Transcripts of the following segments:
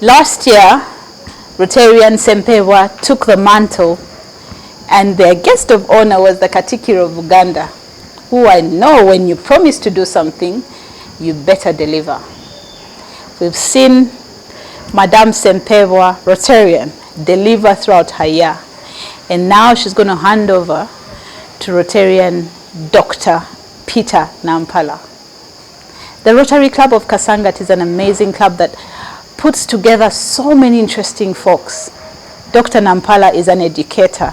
Last year, Rotarian Sempewa took the mantle, and their guest of honor was the Katikiro of Uganda, who I know when you promise to do something, you better deliver. We've seen Madame Sempewa, Rotarian, deliver throughout her year, and now she's going to hand over to Rotarian Dr. Peter Nampala. The Rotary Club of Kasangati is an amazing club that puts together so many interesting folks. Dr. Nampala is an educator,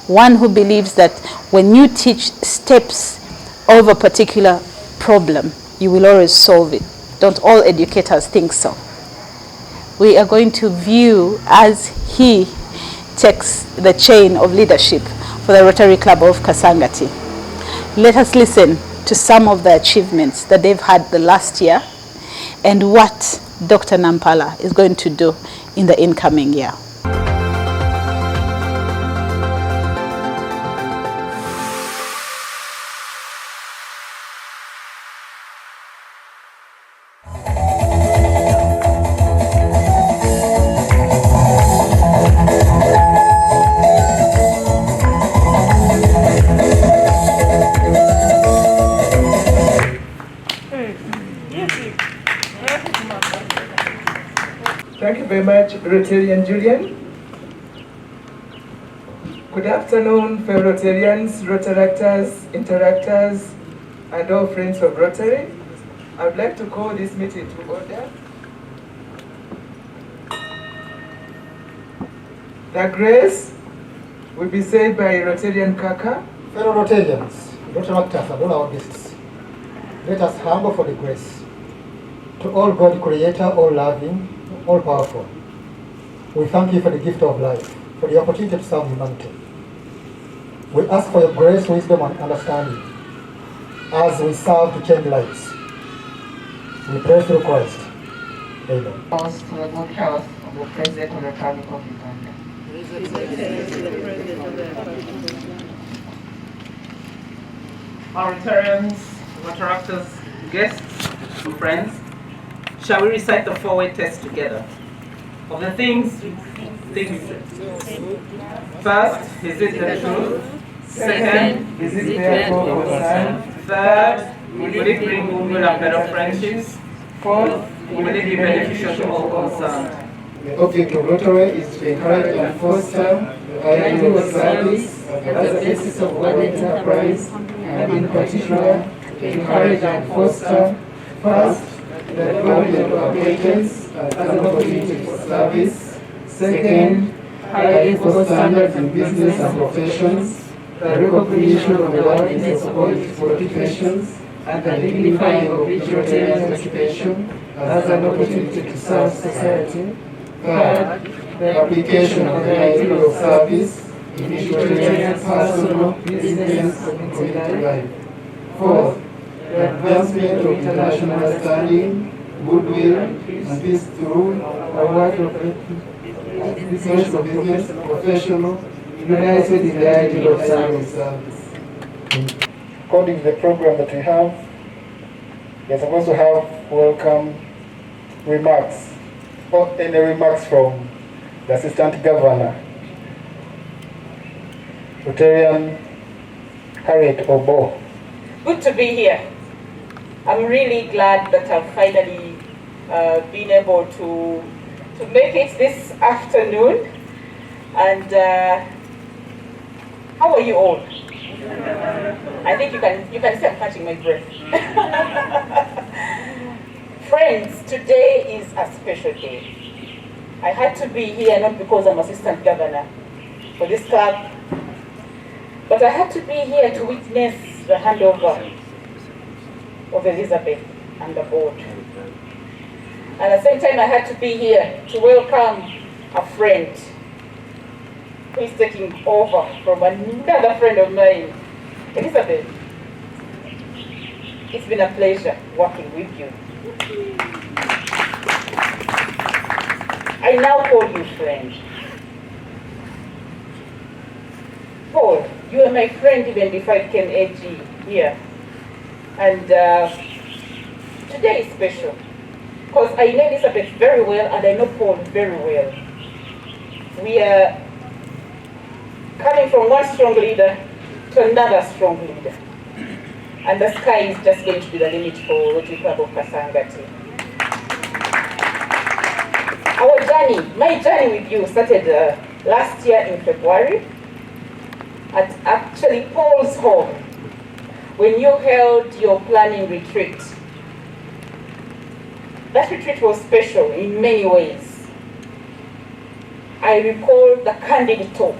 one who believes that when you teach steps of a particular problem, you will always solve it. Don't all educators think so? We are going to view as he takes the chain of leadership for the Rotary Club of Kasangati. Let us listen to some of the achievements that they've had the last year and what Dr. Nampala is going to do in the incoming year. Thank you very much, Rotarian Julian. Good afternoon, fellow Rotarians, Rotaractors, Interactors, and all friends of Rotary. I would like to call this meeting to order. The grace will be said by Rotarian Kaka. Fellow Rotarians, Rotaractors, and all our guests, let us humble for the grace. To all God Creator, all loving, all powerful, we thank you for the gift of life, for the opportunity to serve humanity. We ask for your grace, wisdom, and understanding as we serve to change lives. We pray through Christ. Amen. For the good health of the President of the Republic of Uganda. Our Rotarians, Rotaractors, guests, and friends, shall we recite the four-way test together? Of the things. First, is it the truth? Second, is it therefore concern? Third, will it bring goodwill and better friendships? Fourth, will it be beneficial to all concerned? The object of Rotary is to encourage and foster the ideal of service as a basis of work enterprise, and in particular, to encourage and foster, first, the development of acquaintance as an opportunity for service. Second, high for standards in business and professions, the recognition of the worthiness of all its occupations, and the dignifying of each Rotarian's occupation as an opportunity to serve society. Third, the application of the ideal of service in each Rotarian's personal, business, and community life. Fourth, the advancement of international understanding, goodwill, and peace through a wide of business professional, united in the ideal of service. According to the program that we have, we are supposed to have welcome remarks, or any remarks from the Assistant Governor, Rotarian Harriet Obo. Good to be here. I'm really glad that I've finally been able to make it this afternoon. And how are you all? I think you can see I'm catching my breath. Friends, today is a special day. I had to be here not because I'm Assistant Governor for this club, but I had to be here to witness the handover of Elizabeth and the board. And at the same time, I had to be here to welcome a friend who is taking over from another friend of mine. Elizabeth, it's been a pleasure working with you. I now call you friend. Paul, you are my friend even before I became AG here. And today is special because I know Elizabeth very well and I know Paul very well. We are coming from one strong leader to another strong leader. And the sky is just going to be the limit for Rotary Club of Kasangati. Our journey, my journey with you started last year in February at actually Paul's home when you held your planning retreat. That retreat was special in many ways. I recall the candid talk.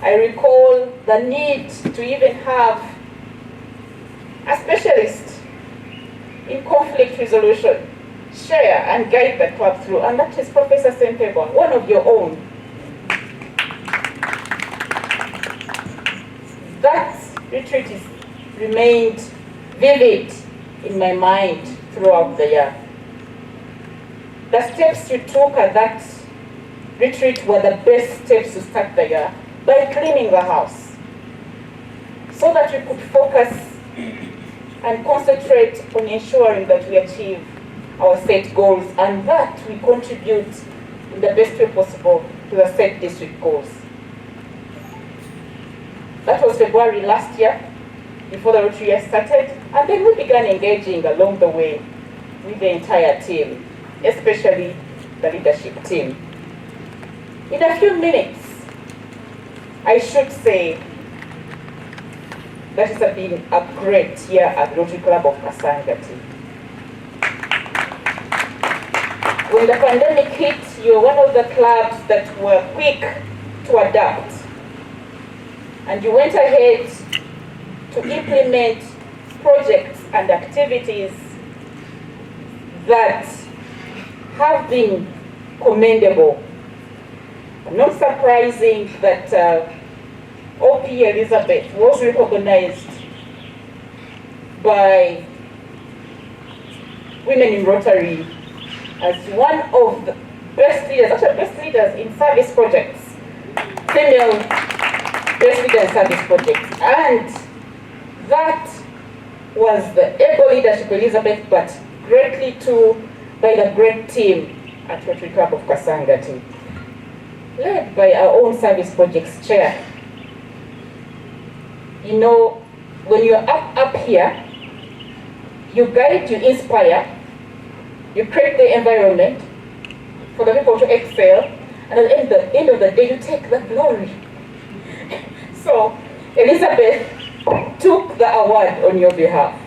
I recall the need to even have a specialist in conflict resolution share and guide the club through, and that is Professor Sempebwa, one of your own. That retreat is remained vivid in my mind throughout the year. The steps you took at that retreat were the best steps to start the year by cleaning the house so that we could focus and concentrate on ensuring that we achieve our set goals and that we contribute in the best way possible to the set district goals. That was February last year, before the Rotary year started, and then we began engaging along the way with the entire team, especially the leadership team. In a few minutes, I should say that it has been a great year at the Rotary Club of Kasangati. When the pandemic hit, you're one of the clubs that were quick to adapt. And you went ahead to implement projects and activities that have been commendable. Not surprising that OP Elizabeth was recognized by Women in Rotary as one of the best leaders, actually best leaders in service projects, female best leader in service projects. And that was the able leadership of Elizabeth, but greatly too by the great team at Rotary Club of Kasangati, led by our own service projects chair. You know, when you're up here, you guide, you inspire, you create the environment for the people to excel, and at the end of the day, you take the glory. So, Elizabeth took the award on your behalf.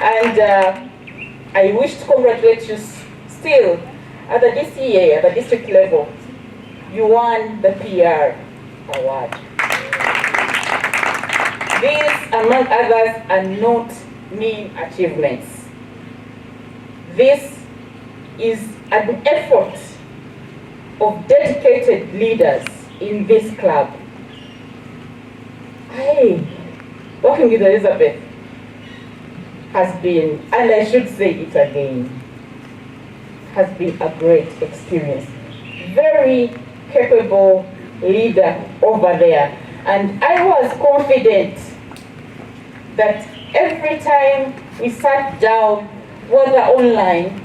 And I wish to congratulate you still at the DCA, at the district level. You won the PR award. These, among others, are not mean achievements. This is an effort of dedicated leaders in this club. Hey, working with Elizabeth has been, and I should say it again, has been a great experience. Very capable leader over there. And I was confident that every time we sat down, whether online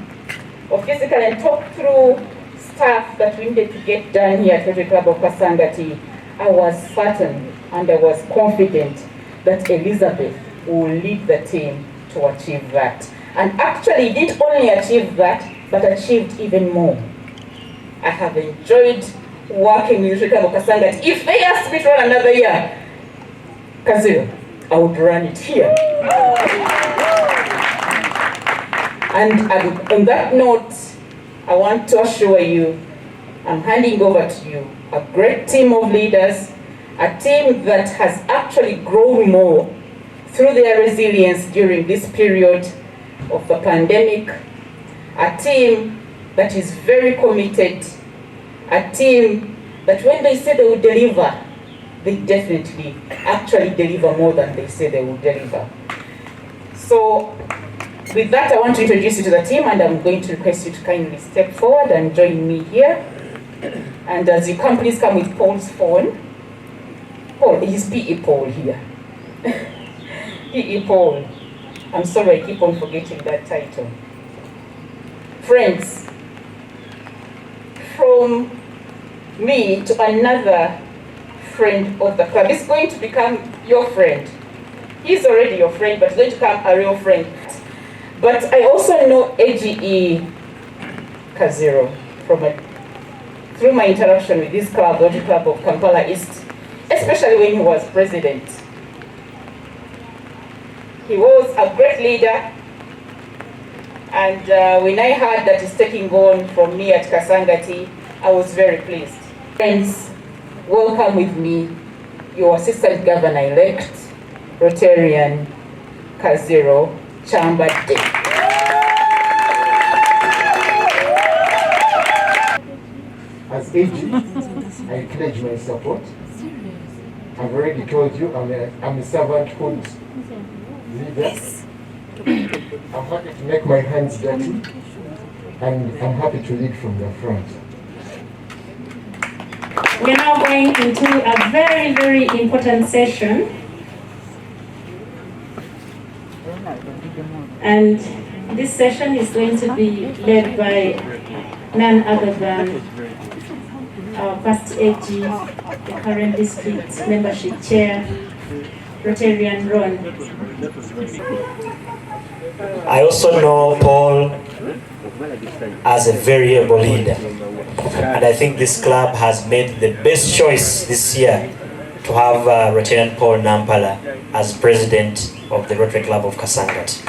or physically, and talked through stuff that we needed to get done here at Rotary Club of Kasangati, I was certain and I was confident that Elizabeth will lead the team to achieve that. And actually didn't only achieve that, but achieved even more. I have enjoyed working with Rotary Club of Kasangati. If they asked me to run another year, Kazil, I would run it here. And on that note, I want to assure you, I'm handing over to you a great team of leaders, a team that has actually grown more through their resilience during this period of the pandemic, a team that is very committed, a team that when they say they will deliver, they definitely actually deliver more than they say they will deliver. So with that, I want to introduce you to the team, and I'm going to request you to kindly step forward and join me here. And as you come, please come with Paul's phone. Paul, he's PE Paul here. PE Paul. I'm sorry, I keep on forgetting that title. Friends, from me to another friend of the club. He's going to become your friend. He's already your friend, but he's going to become a real friend. But I also know AGE Kazero through my interaction with this club, Rotary Club of Kampala East, especially when he was president. He was a great leader, and when I heard that he's taking on from me at Kasangati, I was very pleased. Friends, welcome with me your Assistant Governor-elect, Rotarian Kazero Chambade. As AG, I pledge my support. I've already told you I'm a servanthood leader. I'm happy to make my hands dirty, and I'm happy to lead from the front. We're now going into a very, very important session. And this session is going to be led by none other than our past AG, the current district membership chair, Rotarian Ron. I also know Paul as a very able leader, and I think this club has made the best choice this year to have Rotarian Paul Nampala as president of the Rotary Club of Kasangati.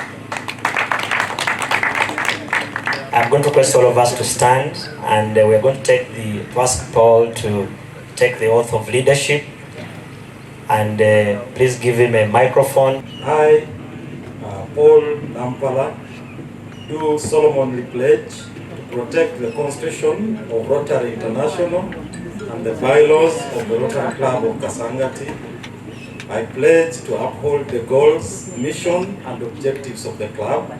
I'm going to request all of us to stand, and we're going to ask Paul to take the oath of leadership, and please give him a microphone. I, Paul Nampala, do solemnly pledge to protect the Constitution of Rotary International and the bylaws of the Rotary Club of Kasangati. I pledge to uphold the goals, mission, and objectives of the club.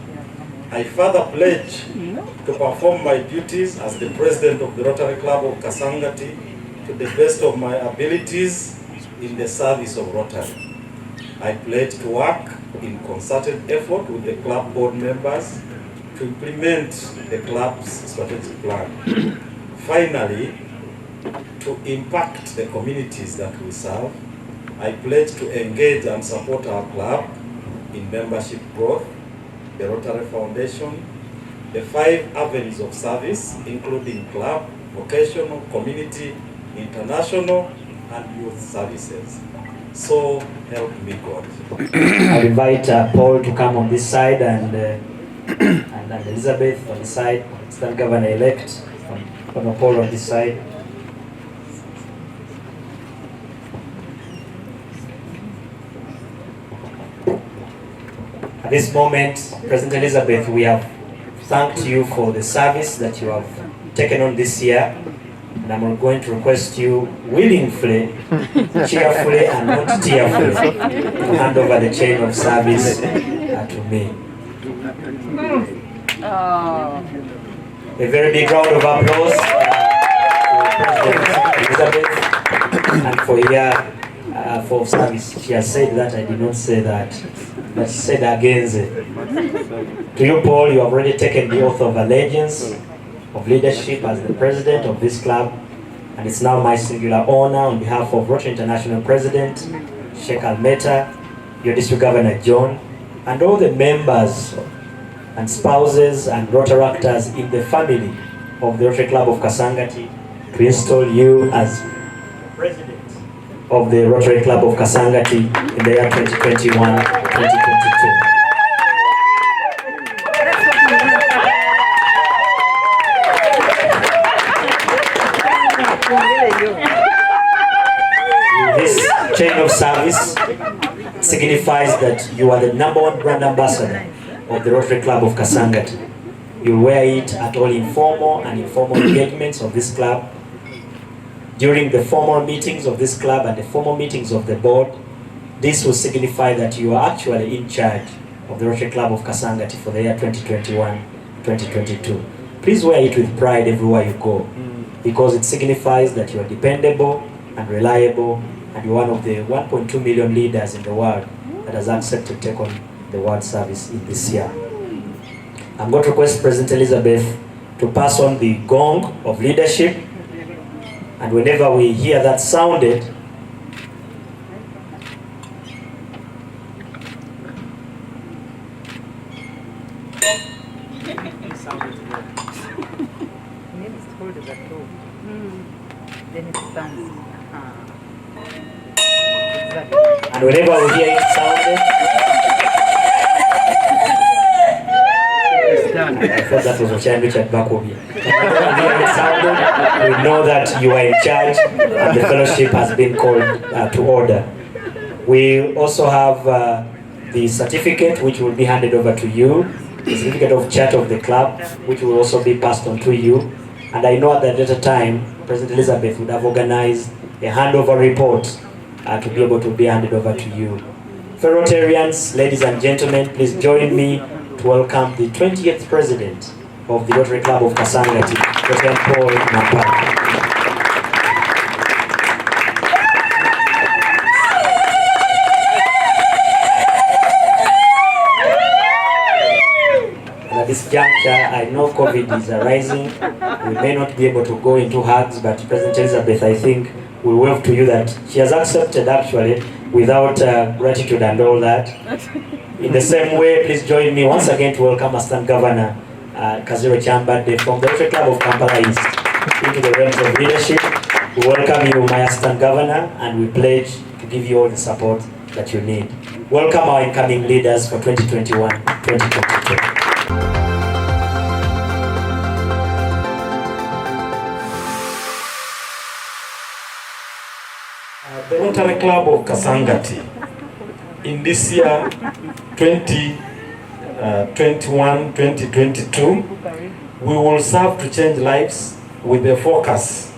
I further pledge to perform my duties as the president of the Rotary Club of Kasangati to the best of my abilities in the service of Rotary. I pledge to work in concerted effort with the club board members to implement the club's strategic plan. Finally, to impact the communities that we serve, I pledge to engage and support our club in membership growth, the Rotary Foundation, the 5 avenues of service, including club, vocational, community, international, and youth services. So help me God. I'll invite Paul to come on this side, and Elizabeth on this side, Assistant Governor-elect, and Paul on this side. At this moment, President Elizabeth, we have thanked you for the service that you have taken on this year, and I'm going to request you willingly, cheerfully, and not tearfully, to hand over the chain of service to me. A very big round of applause for President Elizabeth and for here for service. She has said that, I did not say that. But she said against it. To you, Paul, you have already taken the oath of allegiance, of leadership as the president of this club, and it's now my singular honor on behalf of Rotary International President Sheikh Almeta, your District Governor John, and all the members and spouses and Rotaractors in the family of the Rotary Club of Kasangati to install you as president of the Rotary Club of Kasangati in the year 2021-2022. This chain of service signifies that you are the #1 brand ambassador of the Rotary Club of Kasangati. You wear it at all informal and informal engagements of this club, during the formal meetings of this club and the formal meetings of the board. This will signify that you are actually in charge of the Rotary Club of Kasangati for the year 2021-2022. Please wear it with pride everywhere you go, because it signifies that you are dependable and reliable, and you're one of the 1.2 million leaders in the world that has accepted to take on the word service in this year. I'm going to request President Elizabeth to pass on the gong of leadership, and whenever we hear that sounded, and whenever we hear it sounded, I thought that was Ochieng Richard Bakobi. Whenever we hear it sounded, we know that you are in charge and the fellowship has been called to order. We also have the certificate which will be handed over to you, the certificate of charter of the club, which will also be passed on to you. And I know at that later time, President Elizabeth would have organized a handover report to be able to be handed over to you. Fellow Rotarians, ladies and gentlemen, please join me to welcome the 20th President of the Rotary Club of Kasangati, Dr. Paul Nampala. At this juncture, I know COVID is arising. We may not be able to go into hugs, but President Elizabeth, I think, will wave to you that she has accepted actually without gratitude and all that. In the same way, please join me once again to welcome Assistant Governor Kaziro Chambade from the Rotary Club of Kampala East into the realms of leadership. We welcome you, my Assistant Governor, and we pledge to give you all the support that you need. Welcome our incoming leaders for 2021-2022. The Rotary Club of Kasangati, in this year 2021-2022, we will serve to change lives with a focus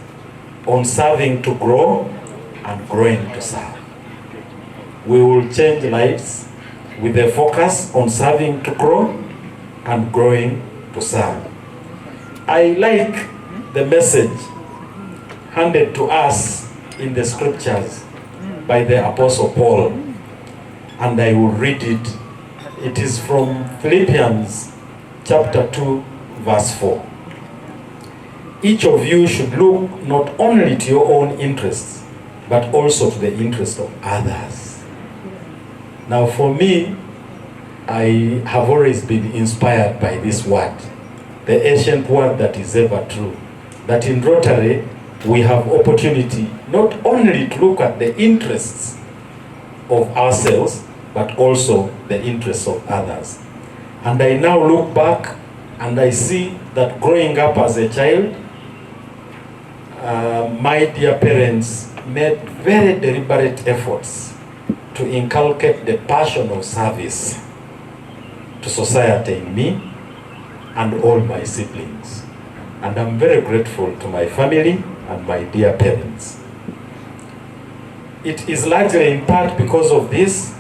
on serving to grow and growing to serve. We will change lives with a focus on serving to grow and growing to serve. I like the message handed to us in the scriptures by the Apostle Paul, and I will read it. It is from Philippians chapter 2, verse 4. Each of you should look not only to your own interests, but also to the interest of others. Now for me, I have always been inspired by this word, the ancient word that is ever true, that in Rotary, we have opportunity not only to look at the interests of ourselves, but also the interests of others. And I now look back and I see that growing up as a child, my dear parents made very deliberate efforts to inculcate the passion of service to society in me and all my siblings. And I'm very grateful to my family and my dear parents. It is largely in part because of this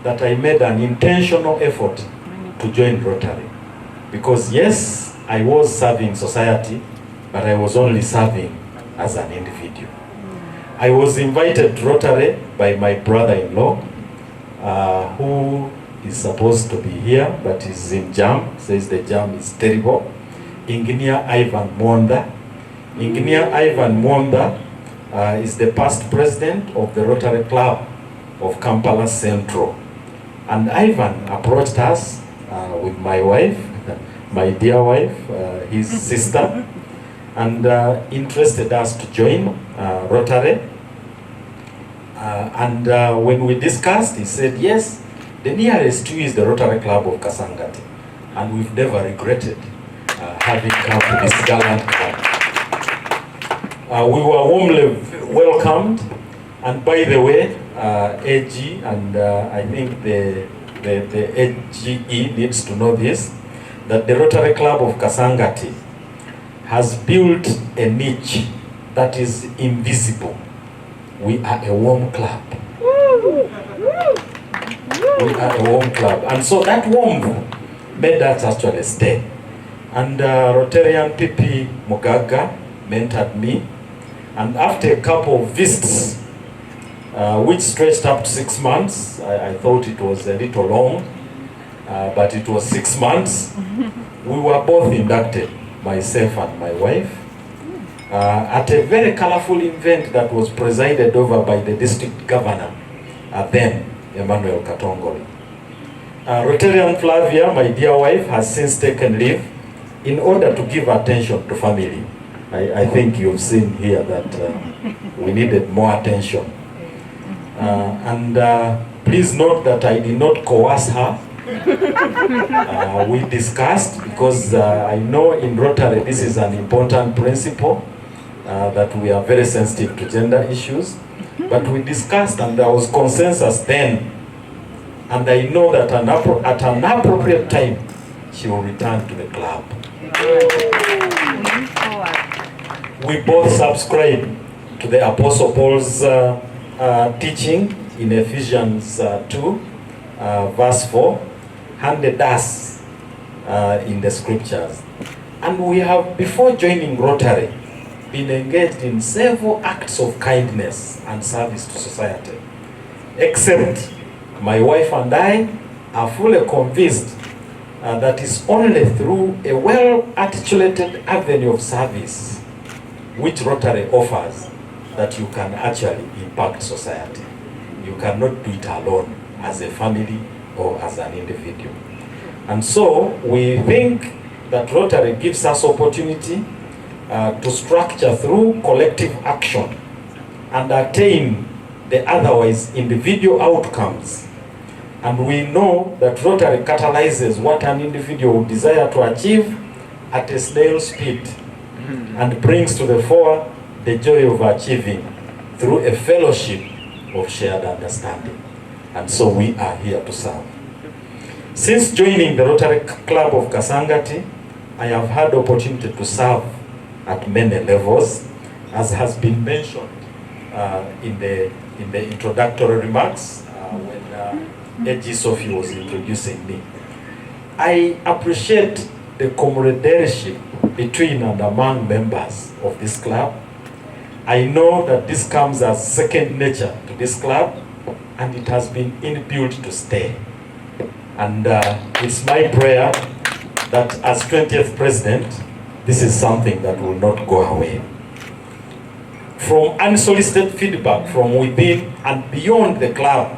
that I made an intentional effort to join Rotary. Because yes, I was serving society, but I was only serving as an individual. I was invited to Rotary by my brother-in-law, who is supposed to be here, but is in jam, says the jam is terrible. Engineer Ivan Mwanda. Engineer Ivan Mwanda is the past president of the Rotary Club of Kampala Central. And Ivan approached us with my wife, my dear wife, his sister, and interested us to join Rotary. And when we discussed, he said, yes, the nearest to is the Rotary Club of Kasangati. And we've never regretted having come to this gallant club. We were warmly welcomed, and by the way, AG and I think the AGE needs to know this, that the Rotary Club of Kasangati has built a niche that is invisible. We are a warm club. We are a warm club. And so that warmth made us actually stay. And Rotarian PP Mugaga mentored me. And after a couple of visits, which stretched up to 6 months, I thought it was a little long, but it was 6 months. We were both inducted, myself and my wife, at a very colorful event that was presided over by the district governor, then Emmanuel Katongoli. Rotarian Flavia, my dear wife, has since taken leave in order to give attention to family. I think you've seen here that we needed more attention. Please note that I did not coerce her. We discussed, because I know in Rotary this is an important principle, that we are very sensitive to gender issues. But we discussed and there was consensus then. And I know that at an appropriate time, she will return to the club. We both subscribe to the Apostle Paul's teaching in Ephesians 2, verse 4, handed us in the scriptures. And we have, before joining Rotary, been engaged in several acts of kindness and service to society. Except my wife and I are fully convinced that it's only through a well-articulated avenue of service which Rotary offers that you can actually impact society. You cannot do it alone as a family or as an individual. And so we think that Rotary gives us opportunity to structure through collective action and attain the otherwise individual outcomes. And we know that Rotary catalyzes what an individual would desire to achieve at a snail's speed and brings to the fore the joy of achieving through a fellowship of shared understanding. And so we are here to serve. Since joining the Rotary Club of Kasangati, I have had the opportunity to serve at many levels, as has been mentioned in the introductory remarks when AG Sophie was introducing me. I appreciate the camaraderie between and among members of this club. I know that this comes as second nature to this club, and it has been inbuilt to stay. And it's my prayer that as 20th president, this is something that will not go away. From unsolicited feedback from within and beyond the club,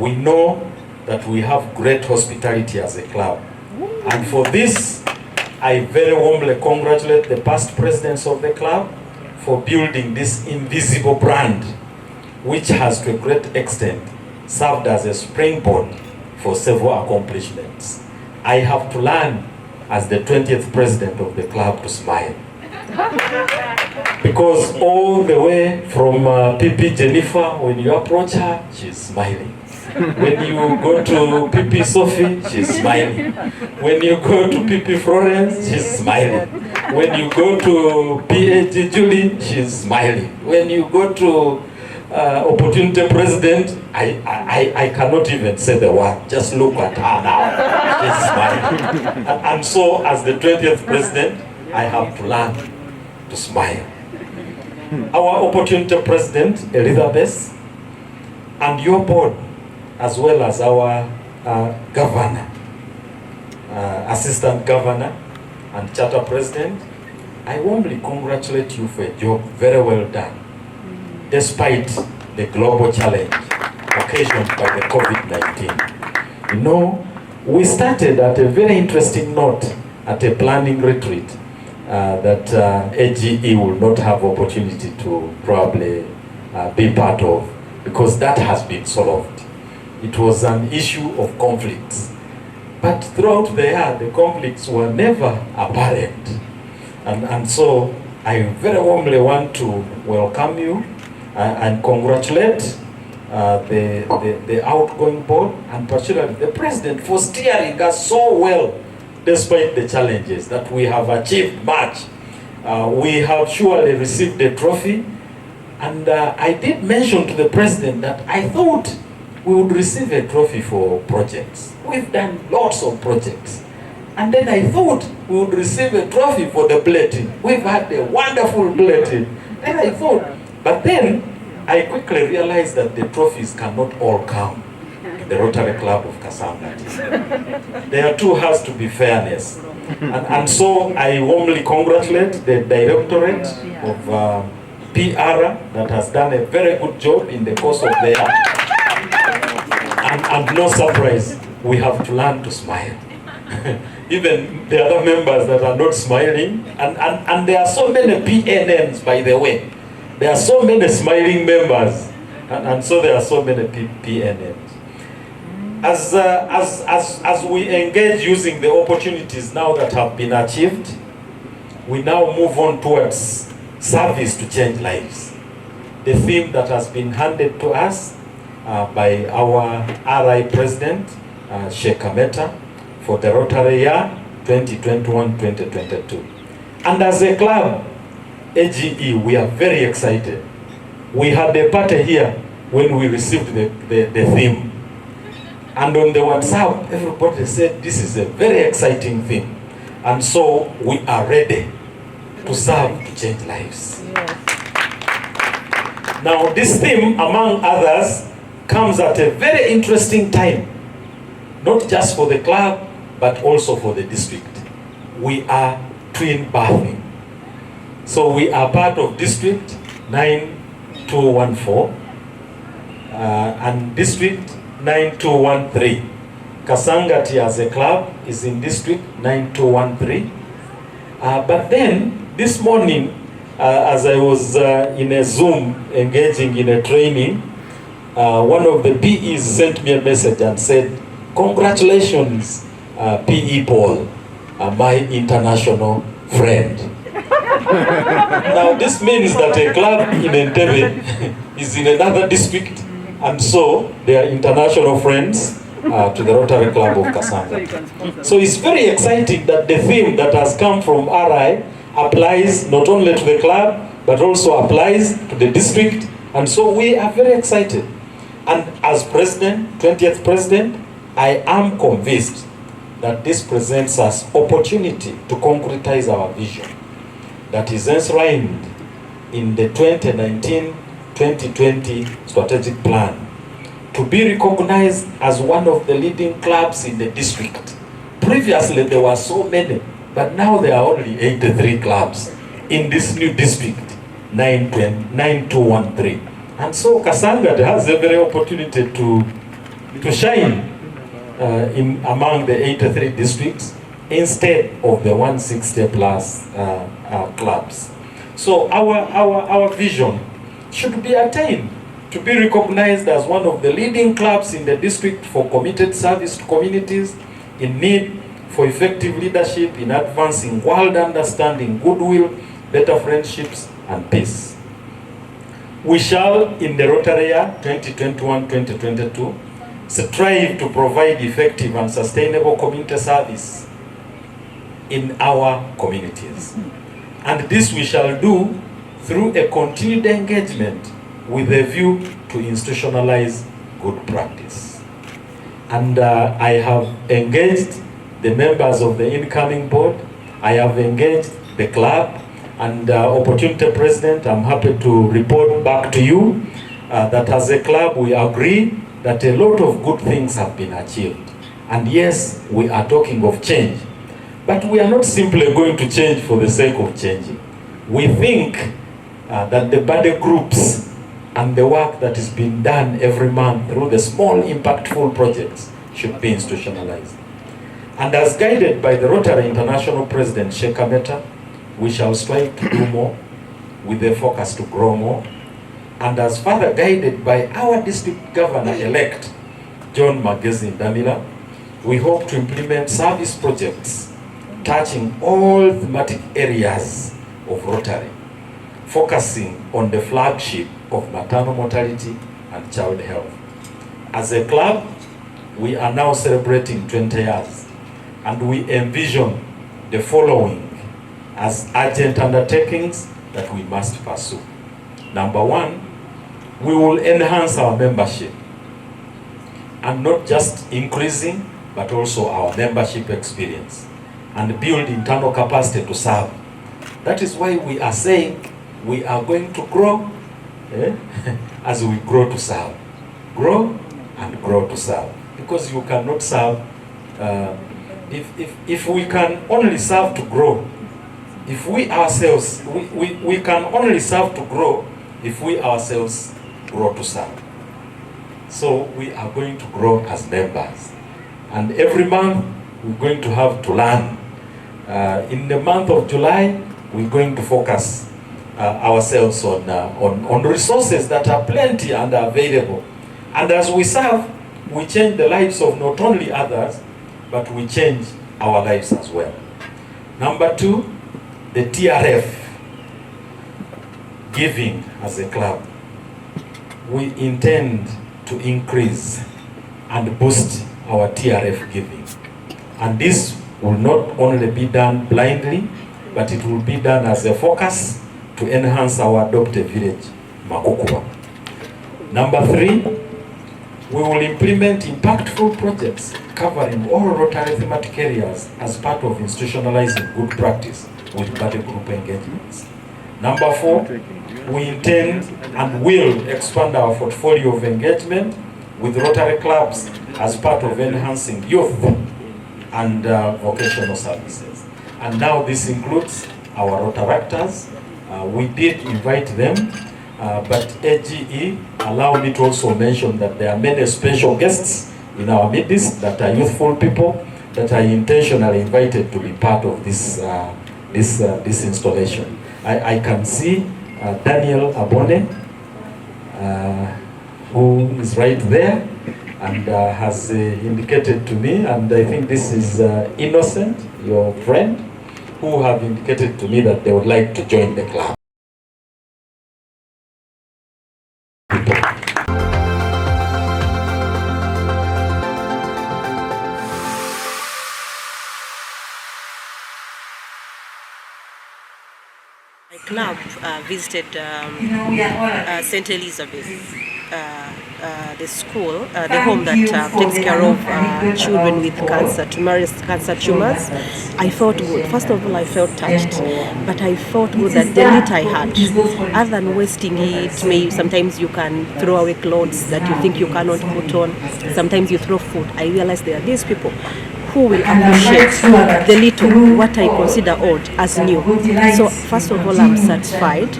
we know that we have great hospitality as a club. And for this, I very warmly congratulate the past presidents of the club for building this invisible brand, which has to a great extent served as a springboard for several accomplishments. I have to learn as the 20th president of the club to smile. Because all the way from PP Jennifer, when you approach her, she's smiling. When you go to PP Sophie, she's smiling. When you go to PP Florence, she's smiling. When you go to PAG Julie, she's smiling. When you go to Opportunity President, I cannot even say the word. Just look at her now. She's smiling. And so, as the 20th president, I have to learn to smile. Our Opportunity President, Elizabeth, and your board, as well as our governor, assistant governor, and charter president, I warmly congratulate you for a job very well done, despite the global challenge occasioned by the COVID-19. You know, we started at a very interesting note at a planning retreat that AGE will not have opportunity to probably be part of, because that has been solved. It was an issue of conflicts. But throughout the year, the conflicts were never apparent. And so I very warmly want to welcome you and congratulate the outgoing board, and particularly the president, for steering us so well despite the challenges that we have achieved much. We have surely received a trophy, and I did mention to the president that I thought we would receive a trophy for projects. We've done lots of projects. And then I thought we would receive a trophy for the bulletin. We've had a wonderful bulletin. Then I thought, but then I quickly realized that the trophies cannot all come, the Rotary Club of Kasangati. There too has to be fairness. And so I warmly congratulate the Directorate of PR that has done a very good job in the course of the year. And no surprise, we have to learn to smile. Even the other members that are not smiling, and there are so many PNNs, by the way. There are so many smiling members, and so there are so many PNNs. As we engage using the opportunities now that have been achieved, we now move on towards service to change lives. The theme that has been handed to us by our RI President, Sheikh Kameta, for the Rotary year 2021-2022. And as a club, AGE, we are very excited. We had a party here when we received the theme. And on the WhatsApp, everybody said this is a very exciting theme. And so we are ready to serve to change lives. Yes. Now this theme, among others, comes at a very interesting time, not just for the club, but also for the district. We are twin birthing. So we are part of District 9214 and District 9213. Kasangati as a club is in District 9213. But then this morning, as I was in a Zoom engaging in a training, one of the PEs sent me a message and said, "Congratulations, PE Paul, my international friend." Now this means that a club in Entebbe is in another district, and so they are international friends to the Rotary Club of Kasangati. So it's very exciting that the theme that has come from RI applies not only to the club, but also applies to the district, and so we are very excited. And as president, 20th president, I am convinced that this presents us opportunity to concretize our vision that is enshrined in the 2019-2020 strategic plan, to be recognized as one of the leading clubs in the district. Previously there were so many, but now there are only 83 clubs in this new district, 9213. And so Kasangati has every opportunity to shine in among the 83 districts instead of the 160 plus clubs. So our vision should be attained, to be recognized as one of the leading clubs in the district for committed service to communities in need for effective leadership in advancing world understanding, goodwill, better friendships, and peace. We shall, in the Rotary year 2021-2022, strive to provide effective and sustainable community service in our communities. And this we shall do through a continued engagement with a view to institutionalize good practice. And I have engaged the members of the incoming board, I have engaged the club, and Opportunity President, I'm happy to report back to you that as a club we agree that a lot of good things have been achieved. And yes, we are talking of change, but we are not simply going to change for the sake of changing. We think that the body groups and the work that is being done every month through the small impactful projects should be institutionalized. And as guided by the Rotary International President Sheikh Kameta, we shall strive to do more with a focus to grow more. And as further guided by our district governor-elect, John Magezi Ndamila, we hope to implement service projects touching all thematic areas of Rotary, focusing on the flagship of maternal mortality and child health. As a club, we are now celebrating 20 years, and we envision the following as urgent undertakings that we must pursue. Number one, we will enhance our membership, and not just increasing, but also our membership experience, and build internal capacity to serve. That is why we are saying we are going to grow as we grow to serve. Grow and grow to serve. because you cannot serve, if we can only serve to grow, if we ourselves, we can only serve to grow if we ourselves grow to serve. So we are going to grow as members. And every month, we're going to have to learn. In the month of July, we're going to focus ourselves on resources that are plenty and are available. And as we serve, we change the lives of not only others, but we change our lives as well. Number two, the TRF giving as a club. We intend to increase and boost our TRF giving. And this will not only be done blindly, but it will be done as a focus to enhance our adopted village, Makukuwa. Number three, we will implement impactful projects covering all Rotary thematic areas as part of institutionalizing good practice with body group engagements. Number four, we intend and will expand our portfolio of engagement with Rotary clubs as part of enhancing youth and vocational services. And now this includes our Rotaractors. We did invite them, but AGE, allow me to also mention that there are many special guests in our midst that are youthful people that are intentionally invited to be part of this, this installation. I can see Daniel Abone, who is right there and has indicated to me, and I think this is Innocent, your friend, who have indicated to me that they would like to join the club. My club visited St. Elizabeth, the school, the home that takes care of children with cancer, cancer tumors. I felt good. First of all, I felt touched, but I felt good that the little I had, other than wasting it, maybe sometimes you can throw away clothes that you think you cannot put on. Sometimes you throw food. I realized there are these people who will appreciate the little, what I consider old, as new. So first of all, I'm satisfied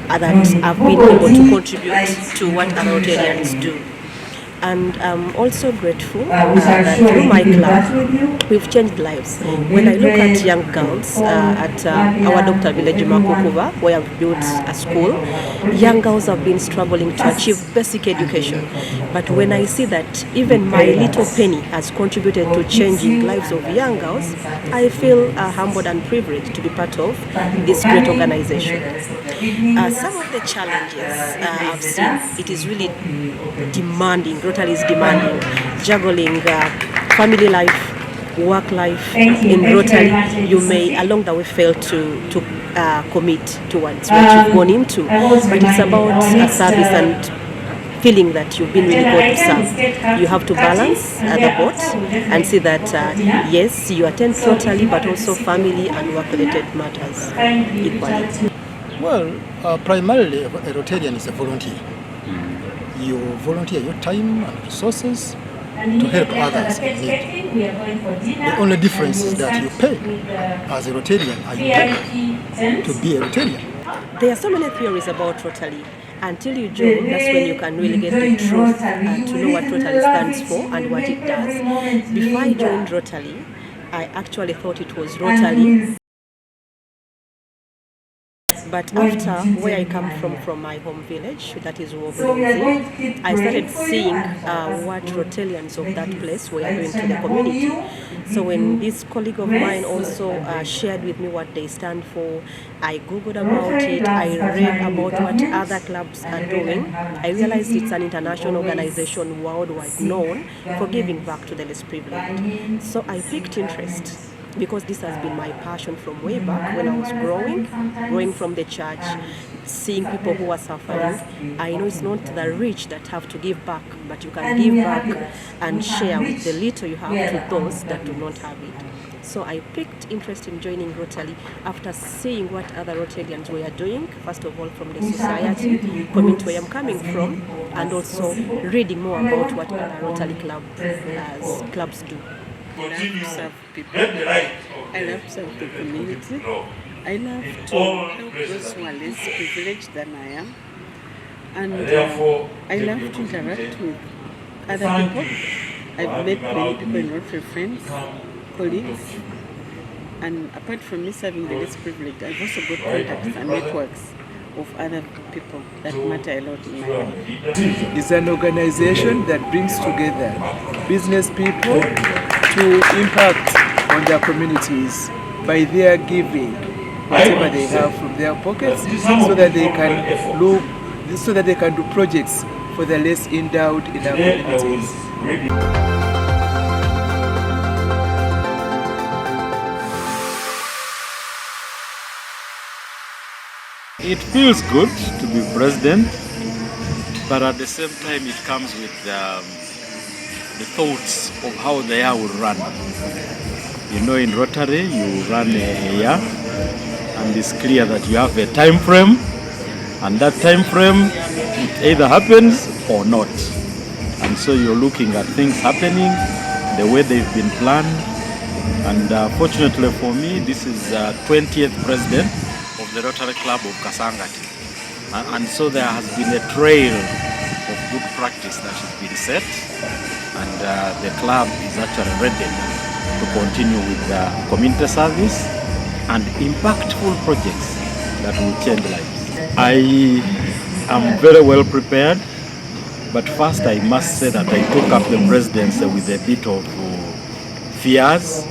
that I've been able to contribute to what other Rotarians do. And I'm also grateful that through my club, we've changed lives. When I look at young girls at our Dr. Village Makukuwa, where I've built a school, young girls have been struggling to achieve basic education. But when I see that even my little penny has contributed to changing lives of young girls, I feel humbled and privileged to be part of this great organization. Some of the challenges I've seen, it is really demanding. Rotary is demanding, juggling family life, work life. In Rotary, you may along the way fail to commit towards what you've gone into, but it's about a service and feeling that you've been really called to serve. You have to balance the both and see that yes, you attend Rotary, but also family and work-related matters equally. Well, primarily a Rotarian is a volunteer. You volunteer your time and resources to help others in need. The only difference is that you pay as a Rotarian, and you pay to be a Rotarian. There are so many theories about Rotary. Until you join, that's when you can really get the truth to know what Rotary stands for and what it does. Before I joined Rotary, I actually thought it was Rotary. But after where I come from my home village, that is Wobulenzi, I started seeing what Rotarians of that place were doing to the community. So when this colleague of mine also shared with me what they stand for, I googled about it, I read about what other clubs are doing. I realized it's an international organization worldwide known for giving back to the less privileged. So I picked interest, because this has been my passion from way back when I was growing from the church, seeing people who are suffering. I know it's not the rich that have to give back, but you can give back and share with the little you have to those that do not have it. So I picked interest in joining Rotary after seeing what other Rotarians were doing, first of all from the society, community where I'm coming from, and also reading more about what other Rotary clubs do. I love to serve people. I love to serve the community. I love to help those who are less privileged than I am. And I love to interact with other people. I've met many people in Rotary, friends, colleagues. And apart from me serving the less privileged, I've also got contacts and networks of other people that matter a lot in my life. It's an organization that brings together business people to impact on their communities by their giving whatever they have from their pockets, so that they can do projects for the less endowed in our communities. It feels good to be president, but at the same time it comes with the thoughts of how the year will run. You know, in Rotary you run a year, and it's clear that you have a time frame, and that time frame it either happens or not. And so you're looking at things happening the way they've been planned. And fortunately for me, this is 20th president of the Rotary Club of Kasangati. And so there has been a trail of good practice that has been set, and the club is actually ready to continue with community service and impactful projects that will change lives. I am very well prepared, but first I must say that I took up the presidency with a bit of fears,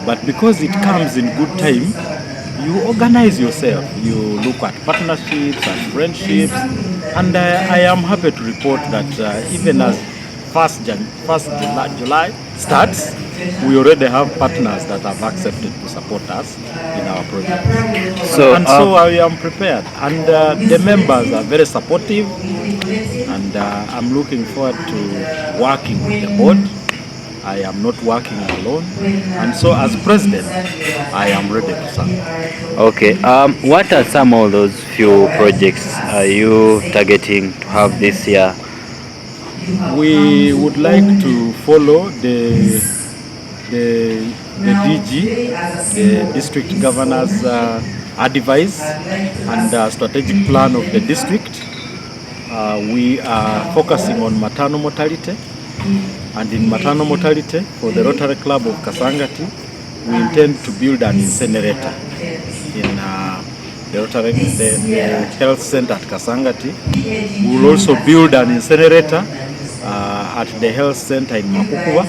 but because it comes in good time, you organize yourself, you look at partnerships and friendships, and I am happy to report that even as 1st July starts, we already have partners that have accepted to support us in our project. So I am prepared, and the members are very supportive, and I'm looking forward to working with the board. I am not working alone, and so as president, I am ready to serve. Okay, what are some of those few projects are you targeting to have this year? We would like to follow the DG, the district governor's advice and strategic plan of the district. We are focusing on maternal mortality, and in maternal mortality for the Rotary Club of Kasangati, we intend to build an incinerator in the health center at Kasangati. We will also build an incinerator at the health center in Makukuba.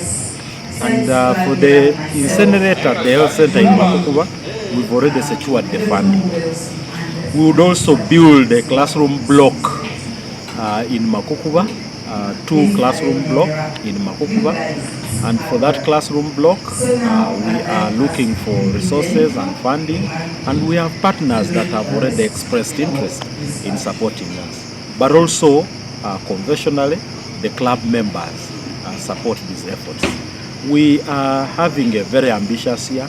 And for the incinerator at the health center in Makukuba, we've already secured the funding. We would also build a classroom block in Makukuba, 2 classroom block in Makukuba. And for that classroom block, we are looking for resources and funding, and we have partners that have already expressed interest in supporting us. But also, conventionally, the club members support these efforts. We are having a very ambitious year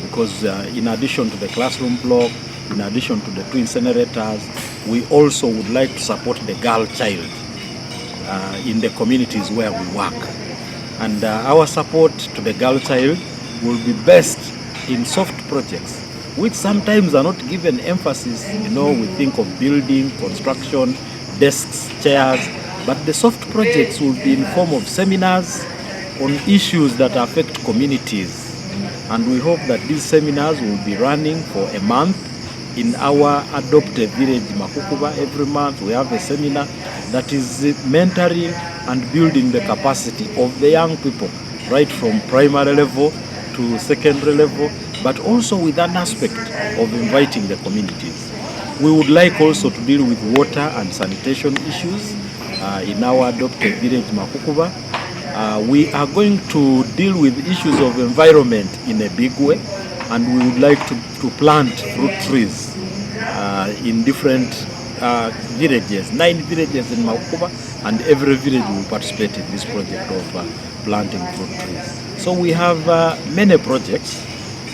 because in addition to the classroom block, in addition to the 2 incinerators, we also would like to support the girl child in the communities where we work. And our support to the girl child will be best in soft projects, which sometimes are not given emphasis. You know, we think of building, construction, desks, chairs, but the soft projects will be in form of seminars on issues that affect communities. And we hope that these seminars will be running for a month in our adopted village Makukuba. Every month we have a seminar that is mentoring and building the capacity of the young people, right from primary level to secondary level, but also with an aspect of inviting the communities. We would like also to deal with water and sanitation issues in our adopted village Makukuba. We are going to deal with issues of environment in a big way, and we would like to plant fruit trees in different villages, 9 villages in Makuba, and every village will participate in this project of planting fruit trees. So we have many projects,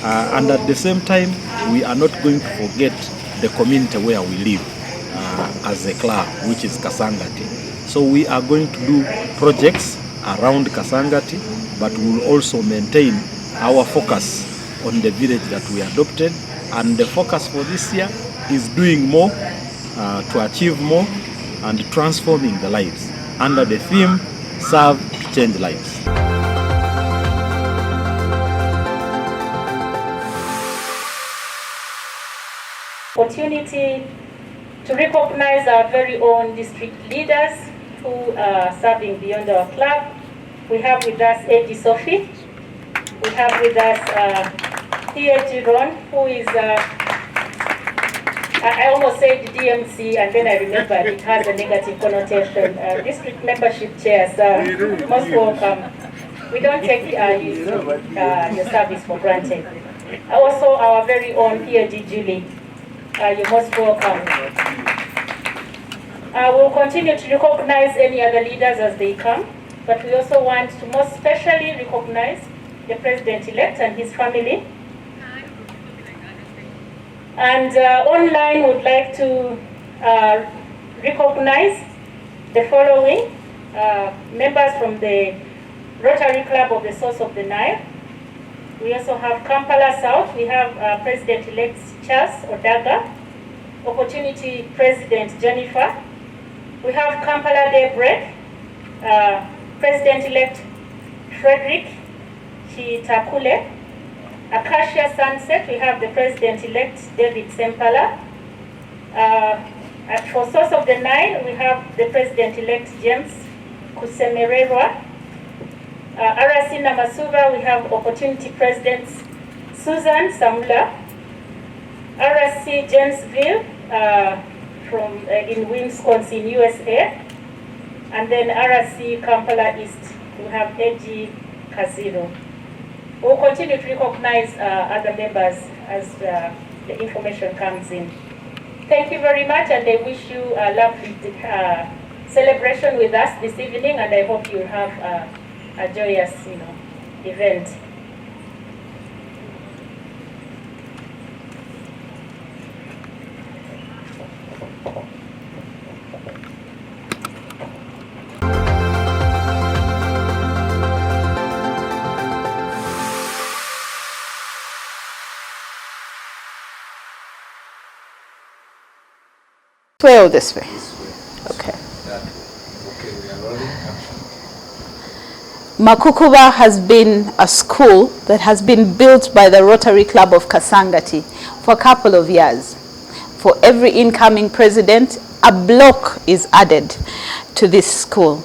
and at the same time, we are not going to forget the community where we live as a club, which is Kasangati. So we are going to do projects around Kasangati, but we will also maintain our focus on the village that we adopted. And the focus for this year is doing more to achieve more and transforming the lives under the theme Serve to Change Lives. Opportunity to recognize our very own district leaders who are serving beyond our club. We have with us A.G. Sophie. We have with us P.H. Ron, who is, I almost said DMC, and then I remembered it has a negative connotation. District membership chair, so most welcome. We don't take your service for granted. Also, our very own P.H. Julie. You're most welcome. We'll continue to recognize any other leaders as they come, but we also want to most specially recognize the President-elect and his family. And online would like to recognize the following members from the Rotary Club of the Source of the Nile. We also have Kampala South. We have President-elect Charles Odaga, Opportunity President Jennifer. We have Kampala Daybreak, President-elect Frederick Chitakule. Acacia Sunset, we have the President-elect David Sempala. For Source of the Nile, we have the President-elect James Kusemererwa. RC Namasuva, we have Opportunity President Susan Samula. RC Janesville in Wisconsin, USA. And then RC Kampala East, we have A.G. Kaziro. We'll continue to recognize other members as the information comes in. Thank you very much, and I wish you a lovely celebration with us this evening, and I hope you'll have a joyous, event. Way or this way? Okay. Makukuba has been a school that has been built by the Rotary Club of Kasangati for a couple of years. For every incoming president, a block is added to this school.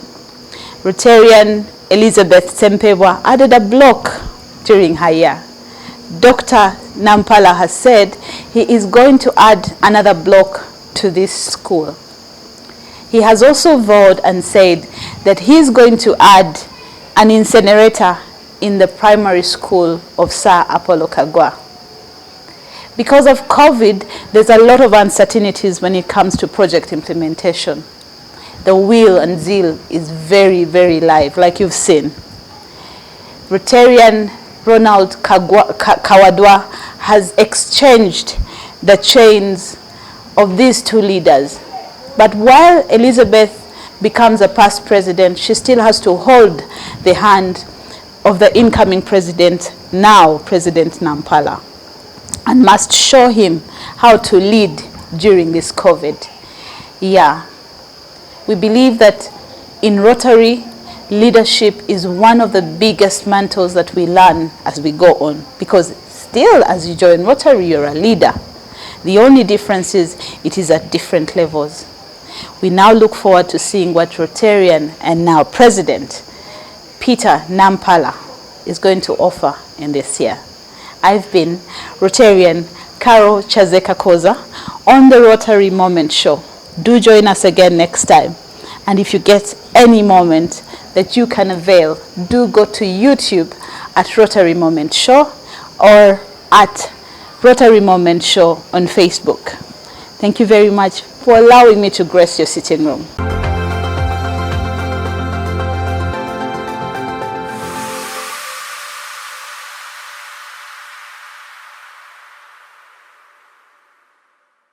Rotarian Elizabeth Sempebwa added a block during her year. Dr. Nampala has said he is going to add another block to this school. He has also vowed and said that he is going to add an incinerator in the primary school of Sir Apollo Kagwa. Because of COVID, there's a lot of uncertainties when it comes to project implementation. The will and zeal is very, very live, like you've seen. Rotarian Ronald Kawadwa has exchanged the chains of these two leaders. But while Elizabeth becomes a past president, she still has to hold the hand of the incoming president, now President Nampala, and must show him how to lead during this COVID. Yeah, we believe that in Rotary, leadership is one of the biggest mantles that we learn as we go on, because still as you join Rotary, you're a leader. The only difference is it is at different levels. We now look forward to seeing what Rotarian and now President Peter Nampala is going to offer in this year. I've been Rotarian Carol Chazeka Koza on the Rotary Moment Show. Do join us again next time. And if you get any moment that you can avail, do go to YouTube at Rotary Moment Show or at Rotary Moment Show on Facebook. Thank you very much. for allowing me to grace your sitting room.